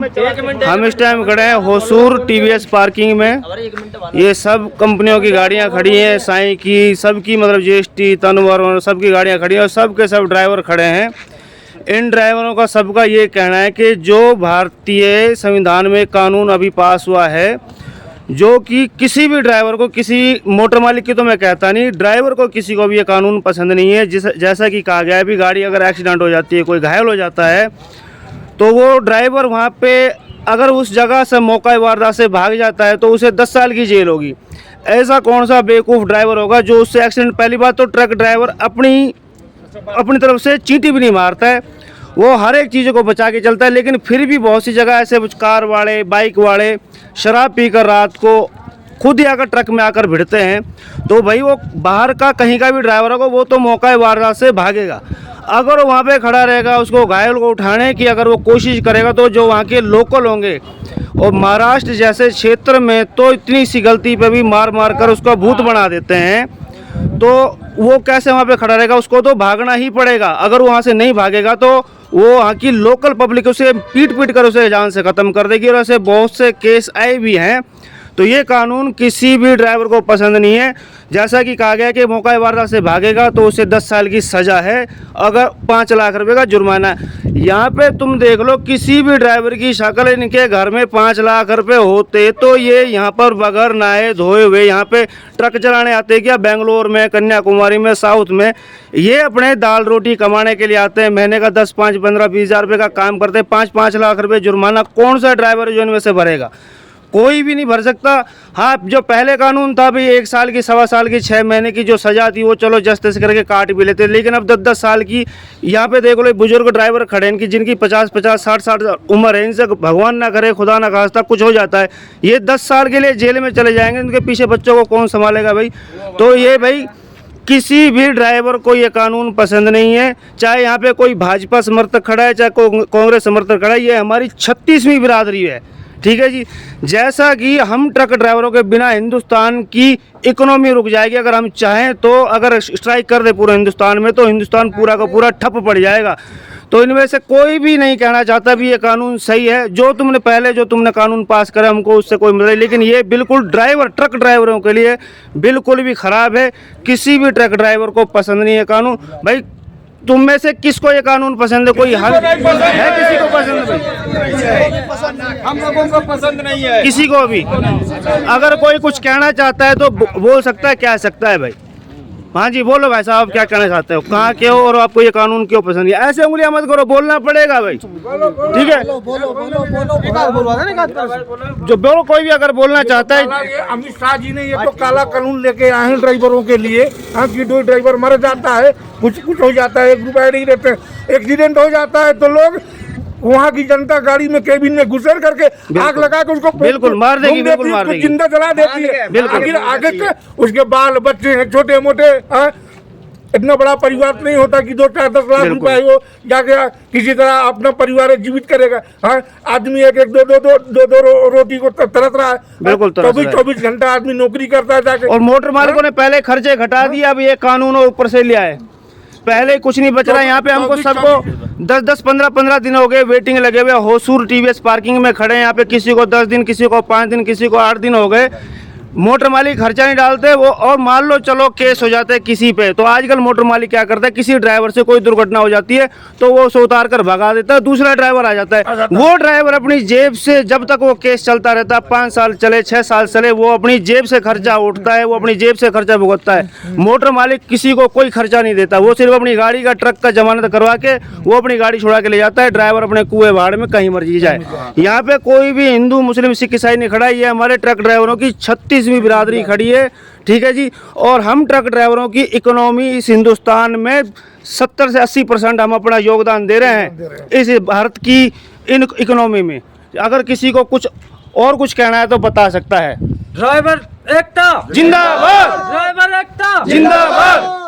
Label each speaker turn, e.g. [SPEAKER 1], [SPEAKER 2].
[SPEAKER 1] हम इस टाइम खड़े हैं होसूर टीवीएस पार्किंग में। ये सब कंपनियों की गाड़ियां खड़ी हैं, साई की, सबकी मतलब जीएसटी, तनवर, सबकी गाड़ियां खड़ी हैं और सब के सब ड्राइवर खड़े हैं। इन ड्राइवरों का सबका ये कहना है कि जो भारतीय संविधान में कानून अभी पास हुआ है, जो कि किसी भी ड्राइवर को, किसी मोटर मालिक की तो मैं कहता नहीं, ड्राइवर को किसी को भी ये कानून पसंद नहीं है। जैसा कि कहा गया है भी, गाड़ी अगर एक्सीडेंट हो जाती है, कोई घायल हो जाता है, तो वो ड्राइवर वहाँ पे अगर उस जगह से मौका वारदात से भाग जाता है तो उसे 10 साल की जेल होगी। ऐसा कौन सा बेवकूफ़ ड्राइवर होगा जो उससे एक्सीडेंट, पहली बात तो ट्रक ड्राइवर अपनी तरफ से चींटी भी नहीं मारता है, वो हर एक चीज़ को बचा के चलता है। लेकिन फिर भी बहुत सी जगह ऐसे कार वाले, बाइक वाले शराब पीकर रात को खुद ही आकर ट्रक में आकर भिड़ते हैं। तो भाई वो बाहर का कहीं का भी ड्राइवर होगा, वो तो मौका वारदात से भागेगा। अगर वो वहाँ पे खड़ा रहेगा, उसको घायल को उठाने की अगर वो कोशिश करेगा, तो जो वहाँ के लोकल होंगे, और महाराष्ट्र जैसे क्षेत्र में तो इतनी सी गलती पे भी मार मार कर उसका भूत बना देते हैं, तो वो कैसे वहाँ पे खड़ा रहेगा? उसको तो भागना ही पड़ेगा। अगर वो वहाँ से नहीं भागेगा तो वो वहाँ की लोकल पब्लिक उसे पीट पीट कर उसे जान से ख़त्म कर देगी। और ऐसे बहुत से केस आए भी हैं। तो ये कानून किसी भी ड्राइवर को पसंद नहीं है। जैसा कि कहा गया कि मौका वारदात से भागेगा तो उसे 10 साल की सज़ा है, अगर 5 लाख रुपए का जुर्माना है। यहाँ पे तुम देख लो, किसी भी ड्राइवर की शक्ल, इनके घर में 5 लाख रुपए होते तो ये यहाँ पर बगैर नहाए धोए हुए यहाँ पे ट्रक चलाने आते क्या? बेंगलोर में, कन्याकुमारी में, साउथ में ये अपने दाल रोटी कमाने के लिए आते हैं। महीने का 10, 5, 15, 20 हज़ार रुपये का काम करते हैं। 5-5 लाख रुपये जुर्माना कौन सा ड्राइवर जो इनमें से भरेगा? कोई भी नहीं भर सकता। हाँ, जो पहले कानून था भाई 1 साल की, 1.25 साल की, 6 महीने की जो सज़ा थी, वो चलो जस्टिस करके काट भी लेते। लेकिन अब 10-10 साल की, यहाँ पे देख लो बुजुर्ग ड्राइवर खड़े हैं, इनकी जिनकी 50-50, 60-60 उम्र है, इनसे भगवान ना करे, खुदा ना खास्ता कुछ हो जाता है, ये 10 साल के लिए जेल में चले जाएंगे। इनके पीछे बच्चों को कौन संभालेगा भाई? तो ये भाई किसी भी ड्राइवर को ये कानून पसंद नहीं है। चाहे यहाँ पे कोई भाजपा समर्थक खड़ा है, चाहे कांग्रेस समर्थक खड़ा है, ये हमारी 36वीं बिरादरी है, ठीक है जी। जैसा कि हम ट्रक ड्राइवरों के बिना हिंदुस्तान की इकोनॉमी रुक जाएगी। अगर हम चाहें तो अगर स्ट्राइक कर दे पूरे हिंदुस्तान में, तो हिंदुस्तान पूरा का पूरा ठप पड़ जाएगा। तो इनमें से कोई भी नहीं कहना चाहता भी ये कानून सही है। जो तुमने कानून पास करा, हमको उससे कोई मतलब नहीं। लेकिन ये बिल्कुल ट्रक ड्राइवरों के लिए बिल्कुल भी ख़राब है। किसी भी ट्रक ड्राइवर को पसंद नहीं है कानून। भाई तुम में से किसको ये कानून पसंद है? कोई हल है किसी को पसंद है?
[SPEAKER 2] हम लोगों को पसंद नहीं है
[SPEAKER 1] किसी को भी। अगर कोई कुछ कहना चाहता है तो बोल सकता है, कह सकता है भाई। हाँ जी, बोलो भाई साहब, क्या कहना चाहते हो, कहाँ के हो और आपको ये कानून क्यों पसंद है? ऐसे उंगलियां मत करो, बोलना पड़ेगा भाई, ठीक है? जो बोलो, कोई भी अगर बोलना चाहता है।
[SPEAKER 2] अमित शाह जी ने ये तो काला कानून लेके आए हैं ड्राइवरों के लिए। कि दो ड्राइवर मर जाता है, कुछ हो जाता है, 1 रुपया नहीं देते, एक्सीडेंट हो जाता है तो लोग वहाँ की जनता गाड़ी में केबिन में घुसर करके आग लगा के उसको
[SPEAKER 1] बिल्कुल मार देगी, बिल्कुल मार देगी,
[SPEAKER 2] जिंदा जला देती है। आगे उसके बाल बच्चे हैं छोटे मोटे। इतना बड़ा परिवार नहीं होता कि 2-4-10 लाख रुपए वो जाके किसी तरह अपना परिवार जीवित करेगा। हाँ, आदमी एक दो रोटी को तरस रहा है।
[SPEAKER 1] बिल्कुल
[SPEAKER 2] 24 घंटा आदमी नौकरी करता है जाके।
[SPEAKER 1] और मोटर मालिकों ने पहले खर्चे घटा दिए, अब ये कानून और ऊपर से लिया है। पहले कुछ नहीं बच रहा है। यहाँ पे हमको सबको 10-10, 15-15 दिन हो गए वेटिंग लगे हुए। होसूर टीवीएस पार्किंग में खड़े हैं यहाँ पे। किसी को 10 दिन, किसी को 5 दिन, किसी को 8 दिन हो गए। मोटर मालिक खर्चा नहीं डालते वो, और मान लो चलो केस हो जाते हैं किसी पे, तो आजकल मोटर मालिक क्या करता है, किसी ड्राइवर से कोई दुर्घटना हो जाती है तो वो उसे उतार कर भगा देता है, दूसरा ड्राइवर आ जाता है। वो ड्राइवर अपनी जेब से, जब तक वो केस चलता रहता है, 5 साल चले, 6 साल चले, वो अपनी जेब से खर्चा उठता है, वो अपनी जेब से खर्चा भुगतता है। मोटर मालिक किसी को कोई खर्चा नहीं देता, वो सिर्फ अपनी गाड़ी का, ट्रक का जमानत करवा के वो अपनी गाड़ी छुड़ा के ले जाता है। ड्राइवर अपने कुएं भाड़ में कहीं मर्जी जाए। यहाँ पे कोई भी हिंदू, मुस्लिम, सिख, ईसाई नहीं खड़ा। ये हमारे ट्रक ड्राइवरों की 36वीं बिरादरी खड़ी है, ठीक है जी। और हम ट्रक ड्राइवरों की इकोनॉमी इस हिंदुस्तान में 70 से 80% हम अपना योगदान दे रहे हैं इस भारत की इन इकोनॉमी में। अगर किसी को कुछ और कुछ कहना है तो बता सकता है।
[SPEAKER 3] ड्राइवर एकता
[SPEAKER 1] जिंदाबाद,
[SPEAKER 3] ड्राइवर एकता
[SPEAKER 1] जिंदाबाद।